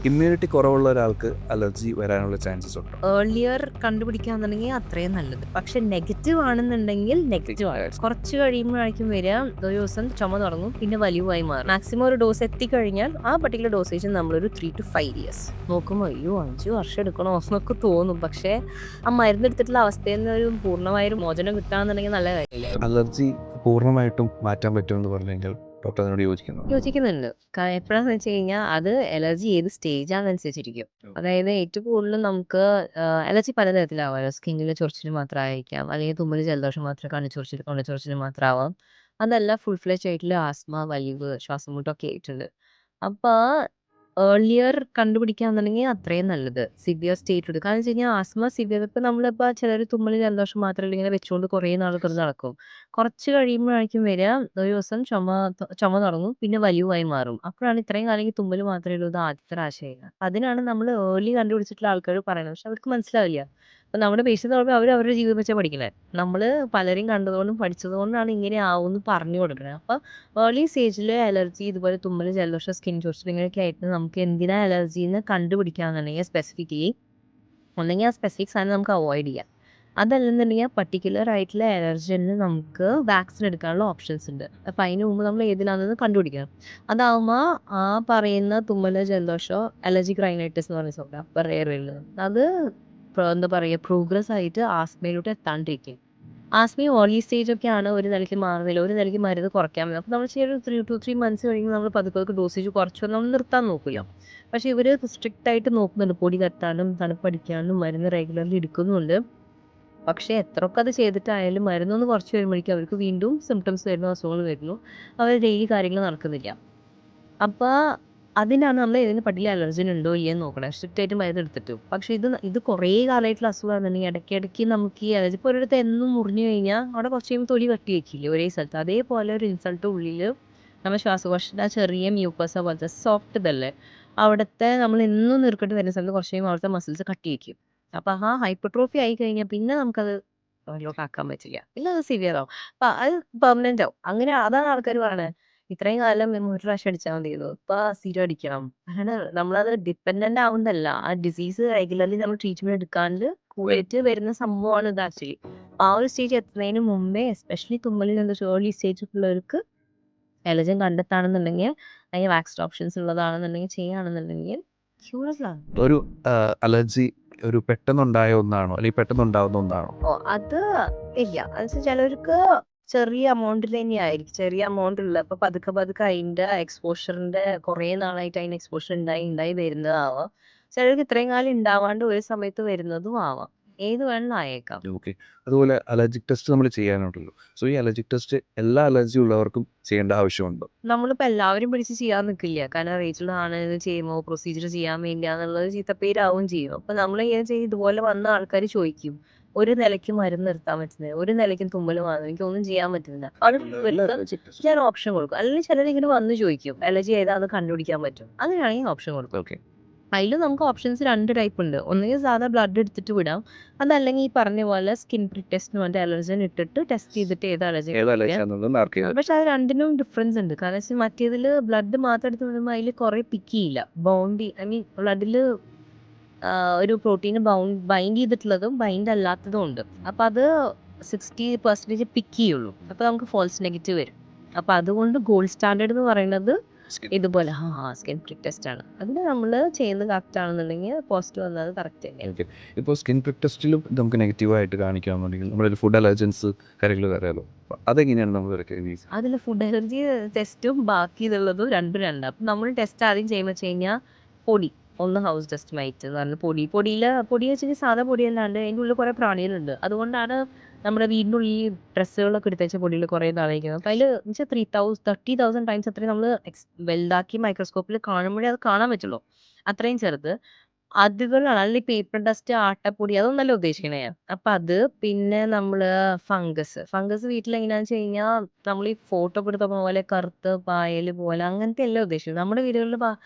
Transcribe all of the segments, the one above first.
Immunity കുറവുള്ള ഒരാൾക്ക് allergy വരാനുള്ള ചാൻസസ് ഉണ്ട്. ഏർലിയർ കണ്ടുപിടിക്കാന്നുണ്ടെങ്കിൽ അത്രയും നല്ലത്. പക്ഷെ നെഗറ്റീവ് ആണെന്നുണ്ടെങ്കിൽ നെഗറ്റീവ് ആണ്. കുറച്ച് കഴിയുമ്പോഴായിരിക്കും വരിക, ഒരു ദിവസം ചുമ തുടങ്ങും, പിന്നെ വലിവായി മാറും. മാക്സിമം ഒരു ഡോസ് എത്തിക്കഴിഞ്ഞാൽ ആ പർട്ടിക്കുലർ ഡോസേജ് നമ്മളൊരു 3 to 5 years നോക്കുമ്പോൾ അയ്യോ 5 വർഷം എടുക്കണോ എന്നൊക്കെ തോന്നും. പക്ഷേ ആ മരുന്നെടുത്തിട്ടുള്ള അവസ്ഥയിൽ നിന്ന് ഒരു പൂർണ്ണമായൊരു മോചനം കിട്ടാന്നുണ്ടെങ്കിൽ നല്ല കാര്യമില്ലേ. അലർജി പൂർണ്ണമായിട്ടും മാറ്റാൻ പറ്റുമെന്ന് പറഞ്ഞെങ്കിൽ ഡോക്ടർ അതിനോട് യോജിക്കുന്നു. യോജിക്കുന്നുണ്ട്. എപ്പോഴാന്ന് വെച്ച് കഴിഞ്ഞാൽ അത് അലർജി ഏത് സ്റ്റേജാന്നനുസരിച്ചിരിക്കും. അതായത് ഏറ്റവും കൂടുതൽ നമുക്ക് അലർജി പലതരത്തിലാവാമല്ലോ. സ്കിന്നിൽ ചൊറിച്ചിൽ മാത്രമായിരിക്കാം, അല്ലെങ്കിൽ തുമ്മൽ ജലദോഷം മാത്രം, കണ്ണ് ചൊറിച്ചിൽ മാത്രമാവാം. അതല്ല ഫുൾ ഫ്ലെഡ്ജ് ആയിട്ടുള്ള ആസ്മ, വലിവ്, ശ്വാസം മുട്ടൊക്കെ ആയിട്ടുണ്ട്. അപ്പോൾ ഏർലിയർ കണ്ടുപിടിക്കാന്നുണ്ടെങ്കിൽ അത്രയും നല്ലത്. സിവിയർ സ്റ്റേറ്റ് എടുക്കും. കാരണം വെച്ച് കഴിഞ്ഞാൽ ആസ്മ സിവിയർ ഇപ്പം നമ്മളിപ്പോൾ ചിലർ തുമ്മൽ ജലദോഷം മാത്രമല്ല ഇങ്ങനെ വെച്ചുകൊണ്ട് കുറേ നാൾ കിടന്ന് നടക്കും. കുറച്ച് കഴിയുമ്പോഴായിരിക്കും വരിക, ഒരു ദിവസം ചുമ തുടങ്ങും, പിന്നെ വലിവായി മാറും. അപ്പോഴാണ് ഇത്രയും കാലം ഈ തുമ്മൽ മാത്രമേ ഉള്ളൂ, ഇത് ആദ്യത്തെ പ്രാവശ്യമായി. അതിനാണ് നമ്മൾ ഏർലി കണ്ടുപിടിച്ചിട്ടുള്ള ആൾക്കാർ പറയുന്നത്. പക്ഷെ അവർക്ക് മനസ്സിലാവില്ല. അപ്പം നമ്മുടെ പേഷ്യൻ്റ് പറയുമ്പോൾ അവർ അവരുടെ ജീവിതം വെച്ചാൽ പഠിക്കണേ. നമ്മൾ പലരെയും കണ്ടതുകൊണ്ടും പഠിച്ചതുകൊണ്ടാണ് ഇങ്ങനെ ആവുമെന്ന് പറഞ്ഞു കൊടുക്കുന്നത്. അപ്പോൾ ഏർലി സ്റ്റേജിൽ അലർജി ഇതുപോലെ തുമ്മൽ ജലദോഷം സ്കിൻ ചൊറിച്ചിൽ ഇങ്ങനെയൊക്കെ ആയിട്ട് നമുക്ക് എന്തിനാ അലർജി എന്ന് കണ്ടുപിടിക്കാന്നുണ്ടെങ്കിൽ സ്പെസിഫിക്കലി ഒന്നെങ്കിൽ ആ സ്പെസിഫിക് സാധനം നമുക്ക് അവോയ്ഡ് ചെയ്യാം. അതല്ലെന്നുണ്ടെങ്കിൽ പർട്ടിക്കുലർ ആയിട്ടുള്ള അലർജന് നമുക്ക് വാക്സിൻ എടുക്കാനുള്ള ഓപ്ഷൻസ് ഉണ്ട്. അപ്പം അതിന് മുമ്പ് നമ്മൾ ഏതിലാണെന്ന് കണ്ടുപിടിക്കണം. അതാവുമ്പോൾ ആ പറയുന്ന തുമ്മൽ ജലദോഷമോ അലർജിക് റൈനൈറ്റിസ് എന്ന് പറഞ്ഞ സംഭവം അപ്പർ എയറിൽ അത് എന്താ പറയുക പ്രോഗ്രസ് ആയിട്ട് ആസ്മയിലോട്ട് എത്താണ്ടിരിക്കും. ആസ്മയും ഏർലി സ്റ്റേജൊക്കെയാണ് ഒരു നിലയ്ക്ക് മാറുന്നില്ല, ഒരു നിലയ്ക്ക് മരുന്ന് കുറയ്ക്കാൻ പറ്റും. അപ്പോൾ നമ്മൾ ഒരു 3 months കഴിയുമ്പോൾ നമ്മൾ പതുക്കെ ഡോസേജ് കുറച്ച് നമ്മൾ നിർത്താൻ നോക്കില്ല. പക്ഷേ ഇവർ സ്ട്രിക്റ്റ് ആയിട്ട് നോക്കുന്നുണ്ട്, പൊടി തട്ടാനും തണുപ്പടിക്കാനും മരുന്ന് റെഗുലർലി എടുക്കുന്നുണ്ട്. പക്ഷേ എത്രയൊക്കെ അത് ചെയ്തിട്ടായാലും മരുന്നൊന്ന് കുറച്ച് വരുമ്പോഴേക്കും അവർക്ക് വീണ്ടും സിംറ്റംസ് വരുന്നു, അസുഖങ്ങൾ വരുന്നു. അവർ ഡെയിലി കാര്യങ്ങൾ നടക്കുന്നില്ല. അപ്പോൾ അതിനാണ് നമ്മൾ ഏതെങ്കിലും പട്ടിയിൽ അലർജൻ ഉണ്ടോ ഇല്ലയെന്ന് നോക്കണം, സ്ട്രിക്റ്റ് ആയിട്ട് മരുന്ന് എടുത്തിട്ട്. പക്ഷേ ഇത് കുറേ കാലമായിട്ടുള്ള അസുഖമാണെന്നുണ്ടെങ്കിൽ ഇടയ്ക്കിടയ്ക്ക് നമുക്ക് ഈ അലർജി ഇപ്പോൾ ഒരിടത്ത് എന്നും മുറിഞ്ഞു കഴിഞ്ഞാൽ അവിടെ കുറച്ച് കഴിയുമ്പോൾ തൊലി കട്ടി വയ്ക്കില്ലേ ഒരേ സ്ഥലത്ത്, അതേപോലെ ഒരു ഇൻസൾട്ട് ഉള്ളിൽ നമ്മുടെ ശ്വാസകോശത്തിൻ്റെ ആ ചെറിയ മ്യൂക്കസ പോലത്തെ സോഫ്റ്റ് ഇതല്ലേ അവിടുത്തെ നമ്മൾ എന്നും നീർക്കെട്ട് വരുന്ന സ്ഥലത്ത് കുറച്ച് കഴിയുമ്പോൾ അവിടുത്തെ മസിൽസ് കട്ടി വയ്ക്കും. അപ്പോൾ ആ ഹൈപ്പർട്രോഫി ആയി കഴിഞ്ഞാൽ പിന്നെ നമുക്കത് ആക്കാൻ പറ്റില്ല, പിന്നെ അത് സിവിയർ ആവും. അപ്പം അത് പെർമനന്റ് ആവും. അങ്ങനെ അതാണ് ആൾക്കാർ പറയണത് ഇത്രയും കാലം ഒരു പ്രാവശ്യം അടിച്ചാൽ മതിയായിരുന്നു, ഇപ്പൊ സ്ഥിരം അടിക്കണം. അങ്ങനെ നമ്മളത് ഡിപ്പെൻഡന്റ് ആവുന്നതല്ല, ആ ഡിസീസ് റെഗുലർലി നമ്മൾ ട്രീറ്റ്മെന്റ് എടുക്കാണ്ട് കൂടിയിട്ട് വരുന്ന സംഭവമാണ് ഇത് ആക്ച്വലി. ആ ഒരു സ്റ്റേജ് എത്തുന്നതിന് മുമ്പേ എസ്പെഷ്യലി തുമ്മലിൽ എന്താ ഏർലി സ്റ്റേജ് ഉള്ളവർക്ക് അലർജൻ കണ്ടെത്താണെന്നുണ്ടെങ്കിൽ അതിന് വാക്സിൻ ഓപ്ഷൻസ് ഉള്ളതാണെന്നുണ്ടെങ്കിൽ ചെയ്യുകയാണെന്നുണ്ടെങ്കിൽ ക്യൂറബിളാണ്. ഒരു അലർജി ഒരു പെട്ടെന്നുണ്ടായ ഒന്നാണോ അല്ലെങ്കിൽ പെട്ടെന്നുണ്ടാവുന്ന ഒന്നാണോ? അത് ഇല്ല. അത് ചിലർക്ക് ചെറിയ എമൗണ്ടിൽ തന്നെയായിരിക്കും. ചെറിയ എമൗണ്ട് ഉള്ള അപ്പൊ പതുക്കെ പതുക്കെ അതിന്റെ എക്സ്പോഷറിന്റെ കുറേ നാളായിട്ട് അതിന് എക്സ്പോഷർ ഉണ്ടായി ഉണ്ടായി വരുന്നതാവാം. ചിലർക്ക് ഇത്രയും കാലം ഉണ്ടാവാണ്ട് ഒരു സമയത്ത് വരുന്നതും ആവാം. ഏത് വേണമെങ്കിലും ആയേക്കാം. ഓക്കെ. അതുപോലെ അലർജിക് ടെസ്റ്റ് നമ്മൾ ചെയ്യാനുണ്ടല്ലോ. സോ ഈ അലർജിക് ടെസ്റ്റ് എല്ലാ അലർജി ഉള്ളവർക്കും ചെയ്യേണ്ട ആവശ്യമുണ്ടോ? നമ്മളിപ്പോ എല്ലാവരും പിടിച്ച് ചെയ്യാൻ നിൽക്കില്ല. കാരണം റേച്ചലാണ് ഇത് ചെയ്യുമോ, പ്രൊസീജിയർ ചെയ്യാൻ വേണ്ടിയാ എന്നുള്ളത് ചീത്തപ്പേരാവും ചെയ്യും. അപ്പൊ നമ്മൾ ഇങ്ങനെ ചെയ്ത് ഇതുപോലെ വന്ന ആൾക്കാർ ചോദിക്കും, ഒരു നിലയ്ക്ക് മരുന്ന് നിർത്താൻ പറ്റുന്നത്, ഒരു നിലയ്ക്കും തുമ്മൽ മാറും, എനിക്കൊന്നും ചെയ്യാൻ പറ്റുന്നില്ല. അത് ഞാൻ ഓപ്ഷൻ കൊടുക്കും. അല്ലെങ്കിൽ ചിലർ ഇങ്ങനെ വന്ന് ചോദിക്കും അലർജി ഏതാന്ന് കണ്ടുപിടിക്കാൻ പറ്റും, അങ്ങനെയാണെങ്കിൽ ഓപ്ഷൻ കൊടുക്കും. ഓക്കെ. അതിൽ നമുക്ക് ഓപ്ഷൻസ് 2 ടൈപ്പ് ഉണ്ട്. ഒന്നുകിൽ സാധാ ബ്ലഡ് എടുത്തിട്ട് വിടാം, അതല്ലെങ്കിൽ ഈ പറഞ്ഞ പോലെ സ്കിൻ പ്രിക് ടെസ്റ്റ് എന്ന് പറഞ്ഞിട്ട് അലർജൻ ഇട്ടിട്ട് ടെസ്റ്റ് ചെയ്തിട്ട് ഏത് അലർജി. ഏത് അലർജിയാണെന്നുള്ളത് മാർക്ക് ചെയ്യാൻ. പക്ഷെ അത് രണ്ടിനും ഡിഫറൻസ് ഉണ്ട്. കാരണം വെച്ചാൽ മറ്റേതിൽ ബ്ലഡ് മാത്രം എടുത്ത് വിടുമ്പോൾ അതിൽ കുറേ പിക്ക് ചെയ്യില്ല, ബൗണ്ടി ഐ മീൻ ബ്ലഡിൽ ഒരു പ്രോട്ടീന് ബൈൻഡ് ചെയ്തിട്ടുള്ളതും ബൈൻഡ് അല്ലാത്തതും ഉണ്ട്. അപ്പം അത് 60% പിക്ക് ചെയ്യുള്ളൂ. അപ്പോൾ നമുക്ക് ഫോൾസ് നെഗറ്റീവ് വരും. അപ്പം അതുകൊണ്ട് ഗോൾഡ് സ്റ്റാൻഡേർഡ് എന്ന് പറയുന്നത് ഇതുപോലെ സ്കിൻ പ്രിക് ടെസ്റ്റ് ആണ്. അതിന് നമ്മൾ ചെയ്യുന്നത് കറക്റ്റ് ആണെന്നുണ്ടെങ്കിൽ പോസിറ്റീവ് വന്നത് കറക്റ്റ് തന്നെയാണ്. ഓക്കെ. ഇപ്പോൾ സ്കിൻ പ്രിക് ടെസ്റ്റിലും നമുക്ക് നെഗറ്റീവായിട്ട് കാണിക്കുകയാണെന്നുണ്ടെങ്കിൽ നമ്മളൊരു ഫുഡ് അലർജൻസ് കാര്യങ്ങൾ അറിയാലോ. അപ്പോൾ അതെങ്ങനെയാണ് നമ്മൾ റെക്കഗ്നൈസ്? അതിൽ ഫുഡ് അലർജി ടെസ്റ്റും ബാക്കി ഇതുള്ളതും രണ്ടും രണ്ടാണ്. അപ്പം നമ്മൾ ടെസ്റ്റ് ആദ്യം ചെയ്യുമ്പോൾ വെച്ച് കഴിഞ്ഞാൽ പൊടി ഒന്ന് ഹൗസ് ഡസ്റ്റ് മൈറ്റ് എന്ന് പറഞ്ഞ പൊടി വെച്ച് കഴിഞ്ഞാൽ സാധാ പൊടി അല്ലാണ്ട് അതിൻ്റെ ഉള്ളിൽ കുറേ പ്രാണികളുണ്ട്. അതുകൊണ്ടാണ് നമ്മുടെ വീടിൻ്റെ ഉള്ളിൽ ഡ്രസ്സുകളൊക്കെ എടുത്ത് വെച്ച പൊടിയിൽ കുറേ നാളായിരിക്കുന്നത്. അപ്പം അതിൽ വെച്ചാൽ 30,000 ടൈംസ് അത്രയും നമ്മൾ വലുതാക്കി മൈക്രോസ്കോപ്പിൽ കാണുമ്പോഴേ അത് കാണാൻ പറ്റുള്ളൂ, അത്രയും ചെറുത്. അതുകളാണ് അല്ലെങ്കിൽ പേപ്പർ ഡസ്റ്റ്, ആട്ടപ്പൊടി അതൊന്നല്ല ഉദ്ദേശിക്കണേ. അപ്പം അത് പിന്നെ നമ്മൾ ഫംഗസ് വീട്ടിൽ എങ്ങനെയാണെന്ന് വെച്ച് കഴിഞ്ഞാൽ നമ്മൾ ഈ ഫോട്ടോ ഒക്കെ എടുത്ത പോലെ കറുത്ത് പായൽ പോലെ അങ്ങനത്തെ അല്ല ഉദ്ദേശിക്കുന്നത്. നമ്മുടെ വീടുകളിൽ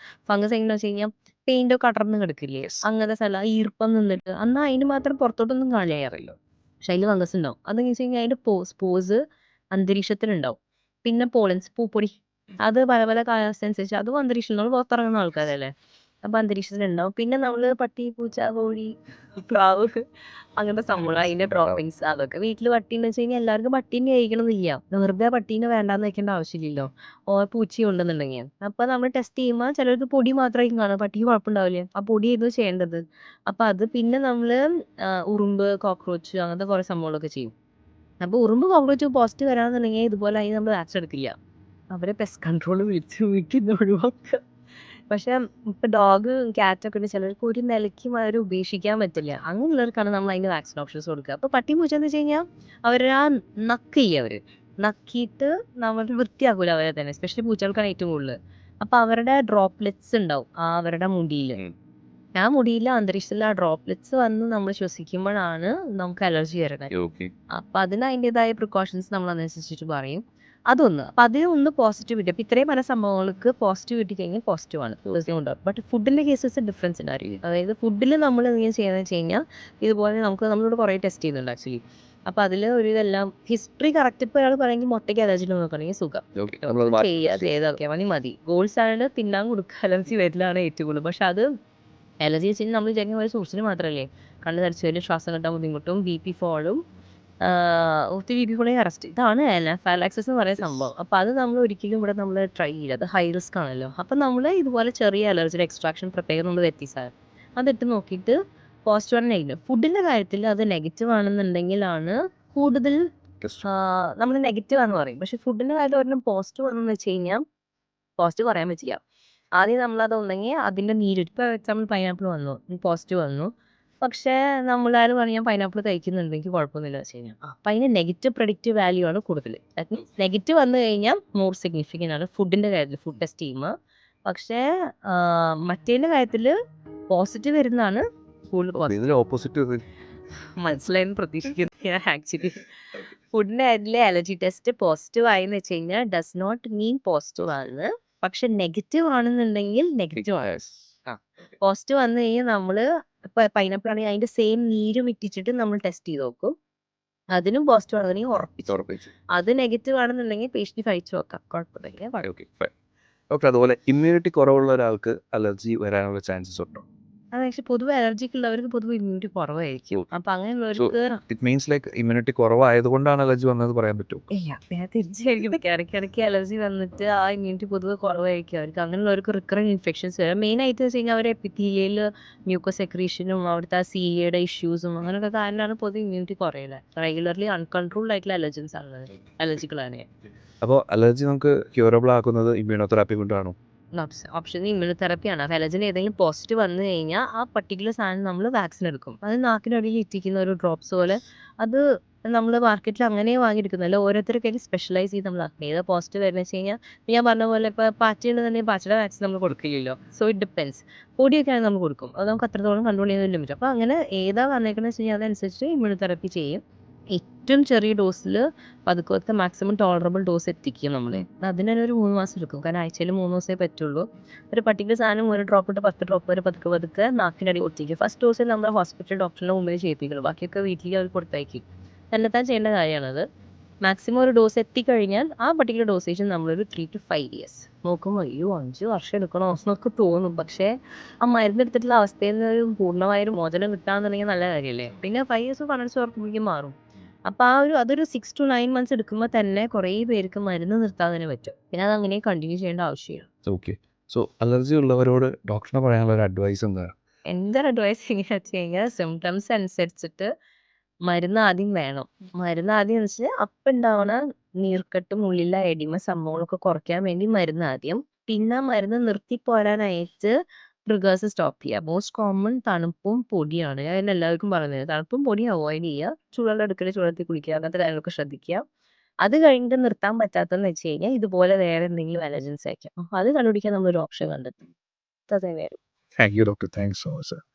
ഫംഗസ് എങ്ങനെയാണെന്ന് വെച്ച് കഴിഞ്ഞാൽ പെയിന്റ് ഒക്കെ അടർന്ന് കിടക്കില്ലേ, അങ്ങനത്തെ സ്ഥലം ഈർപ്പം നിന്നിട്ട് എന്നാൽ അതിന് മാത്രം പുറത്തോട്ടൊന്നും കളയാറില്ല. പക്ഷെ അതിൽ ഫംഗസ് ഉണ്ടാവും. അതെന്ന് വെച്ച് കഴിഞ്ഞാൽ അതിന്റെ സ്പോസ് അന്തരീക്ഷത്തിലുണ്ടാവും. പിന്നെ പോളൻസ് പൂപ്പൊടി, അത് പല പല കാലാവസ്ഥ അനുസരിച്ച് അതും അന്തരീക്ഷത്തിൽ നമ്മൾ പുറത്തിറങ്ങുന്ന ആൾക്കാരല്ലേ, അപ്പൊ അന്തരീക്ഷത്തിലുണ്ടാവും. പിന്നെ നമ്മള് പട്ടി, പൂച്ച, കോഴി, പ്രാവ് അങ്ങനത്തെ സംഭവങ്ങൾ അതിന്റെ ഡ്രോപ്പിങ്സ് അതൊക്കെ വീട്ടില് പട്ടിന്ന് വെച്ച് കഴിഞ്ഞാൽ എല്ലാവർക്കും പട്ടീനെ കഴിക്കണമെന്നില്ല. വെറുതെ പട്ടീനെ വേണ്ടാന്ന് വെക്കേണ്ട ആവശ്യമില്ലല്ലോ. പൂച്ചയും ഉണ്ടെന്നുണ്ടെങ്കിൽ. അപ്പൊ നമ്മൾ ടെസ്റ്റ് ചെയ്യുമ്പോൾ ചിലർക്ക് പൊടി മാത്രമായിരിക്കും കാണുക. പട്ടിക്ക് കുഴപ്പമുണ്ടാവില്ല. ആ പൊടിയായിരുന്നു ചെയ്യേണ്ടത്. അപ്പൊ അത് പിന്നെ നമ്മള് ഉറുമ്പ്, കോക്രോച്ച് അങ്ങനത്തെ കുറെ സംഭവങ്ങളൊക്കെ ചെയ്യും. അപ്പൊ ഉറുമ്പ്, കോക്രോച്ച് പോസിറ്റീവ് വരാന്നുണ്ടെങ്കിൽ ഇതുപോലെ അതിന് നമ്മൾ ആക്ഷൻ എടുക്കില്ല. അവരെ പെസ്റ്റ് കൺട്രോൾ വിളിച്ച് വീട്ടിൽ നിന്ന് ഒഴിവാക്കുക. പക്ഷെ ഇപ്പൊ ഡോഗ്, ക്യാറ്റൊക്കെ ഉണ്ട് ചിലർക്ക് ഒരു നിലയ്ക്കും അവരെ ഉപേക്ഷിക്കാൻ പറ്റില്ല. അങ്ങനെയുള്ളവർക്കാണ് നമ്മൾ അതിന്റെ വാക്സിൻ ഓപ്ഷൻസ് കൊടുക്കുക. അപ്പൊ പട്ടി പൂച്ച എന്ന് വെച്ച് കഴിഞ്ഞാൽ അവരാ നക്ക് ചെയ്യും അവര്. നക്കിയിട്ട് നമ്മൾ വൃത്തിയാക്കൂല അവരെ തന്നെ. എസ്പെഷ്യലി പൂച്ചകൾക്കാണ് ഏറ്റവും കൂടുതൽ. അപ്പൊ അവരുടെ ഡ്രോപ്ലെറ്റ്സ് ഉണ്ടാവും അവരുടെ മുടിയിൽ. ആ മുടിയിൽ അന്തരീക്ഷത്തിൽ ആ ഡ്രോപ്ലെറ്റ്സ് വന്ന് നമ്മൾ ശ്വസിക്കുമ്പോഴാണ് നമുക്ക് അലർജി വരുന്നത്. ഓക്കെ. അപ്പൊ അതിന് അതിൻ്റെതായ പ്രിക്കോഷൻസ് നമ്മൾ അതനുസരിച്ചിട്ട് പറയും. അതൊന്ന്. അപ്പൊ അതിനൊന്ന് പോസിറ്റിവിറ്റി. അപ്പൊ ഇത്രയും പല സംഭവങ്ങൾക്ക് പോസിറ്റിവിറ്റി കഴിഞ്ഞാൽ പോസിറ്റീവ് ആണ്. ഉണ്ടാവും. ബട്ട് ഫുഡിന്റെ കേസസ് ഡിഫറൻസ് ഉണ്ടായിരിക്കും. അതായത് ഫുഡിൽ നമ്മൾ എങ്ങനെ ചെയ്യുന്നത് വെച്ച് കഴിഞ്ഞാൽ ഇതുപോലെ നമ്മളോട് കുറേ ടെസ്റ്റ് ചെയ്യുന്നുണ്ട് ആക്ച്വലി. അപ്പൊ അതിൽ ഒരു ഇതെല്ലാം ഹിസ്റ്ററി കറക്റ്റ് ഇപ്പൊ ഒരാൾ പറയുമെങ്കിൽ മൊത്തയ്ക്ക് അലർജി നോക്കുകയാണെങ്കിൽ സുഖം. ഓക്കെ. നമ്മളത് മാറ്റി ചെയ്തൊക്കെ മതി. ഗോൾഡ് സ്റ്റാൻഡേർഡ് തിന്നാൻ കൊടുക്കുക അലർജി വരില്ലാണ് ഏറ്റവും കൂടുതൽ. പക്ഷെ അത് അലർജി വെച്ച് കഴിഞ്ഞാൽ നമ്മൾ വിചാരിക്കുന്ന ഒരു സോഴ്സിന് മാത്രമല്ലേ. കണ്ണ് തരിച്ചു വരും, ശ്വാസം കിട്ടാൻ ബുദ്ധിമുട്ടും, BP ഫോളും, ഒത്തിരി BP ഫോളെ അറസ്റ്റ്. ഇതാണ് അനാഫൈലാക്സിസ് എന്ന് പറയുന്ന സംഭവം. അപ്പോൾ അത് നമ്മൾ ഒരിക്കലും ഇവിടെ നമ്മൾ ട്രൈ ചെയ്യില്ല. അത് ഹൈ റിസ്ക് ആണല്ലോ. അപ്പം നമ്മൾ ഇതുപോലെ ചെറിയ അലർജിയുടെ എക്സ്ട്രാക്ഷൻ പ്രത്യേകം നമ്മൾ വ്യത്യസ്തമാണ്. അതിട്ട് നോക്കിയിട്ട് പോസിറ്റീവ് ആണ് നെഗറ്റീവ്. ഫുഡിൻ്റെ കാര്യത്തിൽ അത് നെഗറ്റീവ് ആണെന്നുണ്ടെങ്കിലാണ് കൂടുതൽ നമ്മൾ നെഗറ്റീവ് ആണെന്ന് പറയും. പക്ഷെ ഫുഡിൻ്റെ കാര്യത്തിൽ ഒരെണ്ണം പോസിറ്റീവ് ആണെന്ന് വെച്ച് കഴിഞ്ഞാൽ പോസിറ്റീവ് പറയാൻ പറ്റില്ല. ആദ്യം നമ്മളത് ഉണ്ടെങ്കിൽ അതിൻ്റെ നീര് ഇപ്പോൾ എക്സാമ്പിൾ പൈനാപ്പിൾ വന്നു, പോസിറ്റീവ് വന്നു. പക്ഷേ നമ്മളാരും പറഞ്ഞാൽ പൈനാപ്പിൾ കഴിക്കുന്നുണ്ട് എനിക്ക് കുഴപ്പമൊന്നുമില്ല വെച്ച് കഴിഞ്ഞാൽ. അപ്പം അതിന് നെഗറ്റീവ് പ്രഡിക്റ്റീവ് വാല്യൂ ആണ് കൂടുതൽ. ദാറ്റ് മീൻസ് നെഗറ്റീവ് വന്നു കഴിഞ്ഞാൽ മോർ സിഗ്നിഫിക്കൻ്റ് ആണ് ഫുഡിൻ്റെ കാര്യത്തിൽ, ഫുഡ് ടെസ്റ്റ് ചെയ്യുമ്പോൾ. പക്ഷേ മറ്റേതിൻ്റെ കാര്യത്തിൽ പോസിറ്റീവ് വരുന്നതാണ് കൂടുതൽ ഇതിന് ഓപ്പോസിറ്റ് മനസ്സിലായെന്ന് പ്രതീക്ഷിക്കുന്നു ഞാൻ ആക്ച്വലി. ഫുഡിൻ്റെ കാര്യത്തിൽ അലർജി ടെസ്റ്റ് പോസിറ്റീവ് ആയെന്ന് വെച്ച് കഴിഞ്ഞാൽ ഡസ് നോട്ട് മീൻ പോസിറ്റീവ് ആണ്. പക്ഷെ നെഗറ്റീവ് ആണെന്നുണ്ടെങ്കിൽ നെഗറ്റീവ് ആണ്. പോസിറ്റീവ് വന്നു കഴിഞ്ഞാൽ നമ്മൾ ഇപ്പൊ പൈനാപ്പിൾ ആണെങ്കിൽ അതിന്റെ സെയിം നീരും ഇട്ടിച്ചിട്ട് നമ്മൾ ടെസ്റ്റ് ചെയ്ത് നോക്കും. അതിനും പോസിറ്റീവ് ആണെന്നുണ്ടെങ്കിൽ ഉറപ്പിച്ചു. അത് നെഗറ്റീവ് ആണെന്നുണ്ടെങ്കിൽ പേഷ്യന്റ് കഴിച്ചു നോക്കാം, കുഴപ്പമില്ല. ഓക്കെ. അതുപോലെ ഇമ്മ്യൂണിറ്റി കുറവുള്ള ഒരാൾക്ക് അലർജി വരാനുള്ള ചാൻസസ് ഉണ്ടോ? അത് പക്ഷെ പൊതുവെ അലർജിക്ക് ഉള്ളവർക്ക് പൊതുവെ ഇമ്മ്യൂണിറ്റി കുറവായിരിക്കും. അപ്പൊ അങ്ങനെയുള്ളവർക്ക് ഇറ്റ് മീൻസ് ലൈക്ക് ഇമ്മ്യൂണിറ്റി കുറവായതുകൊണ്ടാണ് അലർജി വന്നത് പറയാൻ പറ്റുമോ? തിരിച്ചായിരിക്കും. ഇടയ്ക്കിടയ്ക്ക് അലർജി വന്നിട്ട് ആ ഇമ്മ്യൂണിറ്റി പൊതുവെ കുറവായിരിക്കും അവർക്ക്. അങ്ങനെയുള്ളവർക്ക് റിക്കറിങ് ഇൻഫെക്ഷൻസ് വരും. മെയിൻ ആയിട്ട് വെച്ച് കഴിഞ്ഞാൽ അവരുടെ എപ്പിത്തീലിയൽ മ്യൂക്കസ് സെക്രീഷനും അവിടുത്തെ ആ സിയുടെ ഇഷ്യൂസും അങ്ങനെയൊക്കെ കാരണമാണ് പൊതുവെ ഇമ്മ്യൂണിറ്റി കുറയുന്നത്. റെഗുലർലി അൺകൺട്രോൾഡ് ആയിട്ടുള്ള അലർജൻസ് ആണ്, അലർജികളാണ്. അപ്പോൾ അലർജി നമുക്ക് ക്യൂറബിൾ ആക്കുന്നത് ഇമ്മ്യൂണോതെറാപ്പി കൊണ്ടാണോ? ഓപ്ഷൻ ഇമ്മ്യൂണോതെറാപ്പിയാണ്. അലർജിന് ഏതെങ്കിലും പോസിറ്റീവ് വന്നു കഴിഞ്ഞാൽ ആ പർട്ടിക്കുലർ സാധനം നമ്മൾ വാക്സിൻ എടുക്കും. അത് നാക്കിനടിയിൽ ഇറ്റിക്കുന്ന ഒരു ഡ്രോപ്സ് പോലെ. അത് നമ്മൾ മാർക്കറ്റിൽ അങ്ങനെ വാങ്ങിയെടുക്കുന്നതല്ല, ഓരോരുത്തർക്കായിട്ട് സ്പെഷ്യലൈസ് ചെയ്ത് നമ്മൾ ആക്കുന്നത്. ഏതാ പോസിറ്റീവ് വരുന്നത് വെച്ച് കഴിഞ്ഞാൽ ഞാൻ പറഞ്ഞ പോലെ ഇപ്പോൾ പാറ്റയുണ്ടെന്നുണ്ടെങ്കിൽ പാറ്റയുടെ വാക്സിൻ നമ്മൾ കൊടുക്കില്ലല്ലോ. So it depends. പൊടിയൊക്കെ ആണെങ്കിൽ നമ്മൾ കൊടുക്കും. അത് നമുക്ക് അത്രത്തോളം കൺട്രോൾ ചെയ്യാൻ ലിമിറ്റ്. അപ്പോൾ അങ്ങനെ ഏതാ വന്നേക്കുന്നത് വെച്ച് കഴിഞ്ഞാൽ അതനുസരിച്ച് ഇമ്മ്യൂണോതെറാപ്പി ചെയ്യും. ഏറ്റവും ചെറിയ ഡോസിൽ പതുക്കെ മാക്സിമം ടോളറബിൾ ഡോസ് എത്തിക്കും നമ്മൾ. അതിന് തന്നെ ഒരു 3 മാസം എടുക്കും. കാരണം ആഴ്ചയിൽ 3 ദിവസമേ പറ്റുള്ളൂ. ഒരു പർട്ടിക്കുലർ സാധനം ഒരു ഡ്രോപ്പ് തൊട്ട് 10 ഡ്രോപ്പ് വരെ പതുക്കെ നാക്കിനടി ഒത്തിക്കും. ഫസ്റ്റ് ഡോസിൽ നമ്മൾ ഹോസ്പിറ്റൽ ഡോക്ടറിൻ്റെ മുമ്പിൽ ചെയ്യിപ്പിക്കുള്ളൂ. ബാക്കിയൊക്കെ വീട്ടിലേക്ക് അവർ കൊടുത്തയക്കും. തന്നെത്താൻ ചെയ്യേണ്ട കാര്യമാണത്. മാക്സിമം ഒരു ഡോസ് എത്തിക്കഴിഞ്ഞാൽ ആ പർട്ടിക്കുലർ ഡോസേജ് നമ്മളൊരു 3 to 5 years നോക്കുമ്പോൾ 5 വർഷം എടുക്കണോ എന്നൊക്കെ തോന്നും. പക്ഷേ ആ മരുന്നെടുത്തിട്ടുള്ള അവസ്ഥയിൽ നിന്ന് പൂർണ്ണമായൊരു മോചനം കിട്ടാന്നുണ്ടെങ്കിൽ നല്ല കാര്യമല്ലേ. പിന്നെ 5 years പറഞ്ഞിട്ട് മാറും. അപ്പോൾ അതൊരു 6 to 9 months എടുക്കുമ്പോൾ തന്നെ കുറേ പേർക്ക് മരുന്ന് നിർത്താൻ തന്നെ പറ്റും. പിന്നെ അത് അങ്ങനെ കണ്ടിന്യൂ ചെയ്യേണ്ട ആവശ്യമില്ല. ഓക്കെ. സോ അലർജി ഉള്ളവരോട് ഡോക്ടറിന് പറയാനുള്ള ഒരു അഡ്വൈസ് എന്താണ്? എൻ്റെ അഡ്വൈസ് എങ്ങനെയാണെന്ന് വെച്ച് കഴിഞ്ഞാൽ സിംറ്റംസ് അനുസരിച്ചിട്ട് മരുന്ന് ആദ്യം വേണം. മരുന്ന് ആദ്യം എന്ന് വെച്ചാൽ അപ്പം ഉണ്ടാവണ നീർക്കെട്ടും ഉള്ളിലെ എഡിമ സംഭവങ്ങളൊക്കെ കുറയ്ക്കാൻ വേണ്ടി മരുന്ന് ആദ്യം. പിന്നെ മരുന്ന് നിർത്തി പോരാനായിട്ട് ട്രിഗേഴ്സ് സ്റ്റോപ്പ് ചെയ്യുക. മോസ്റ്റ് കോമൺ തണുപ്പും പൊടിയാണ്. ഞാൻ എല്ലാവർക്കും പറയുന്നത് തണുപ്പും പൊടിയും അവോയ്ഡ് ചെയ്യുക. ചൂടുവെള്ളം എടുക്കൽ, ചൂടുവെള്ളത്തിൽ കുളിക്കുക, അങ്ങനത്തെ കാര്യങ്ങളൊക്കെ ശ്രദ്ധിക്കുക. അത് കഴിഞ്ഞിട്ട് നിർത്താൻ പറ്റാത്തതെന്ന് വെച്ച് കഴിഞ്ഞാൽ ഇതുപോലെ വേറെ എന്തെങ്കിലും അലർജൻസ് ആയിരിക്കും. അത് കണ്ടുപിടിക്കാൻ നമ്മളൊരു ഓപ്ഷൻ കണ്ടെത്തും. അതേ വേറെ thank you doctor. Thanks so much.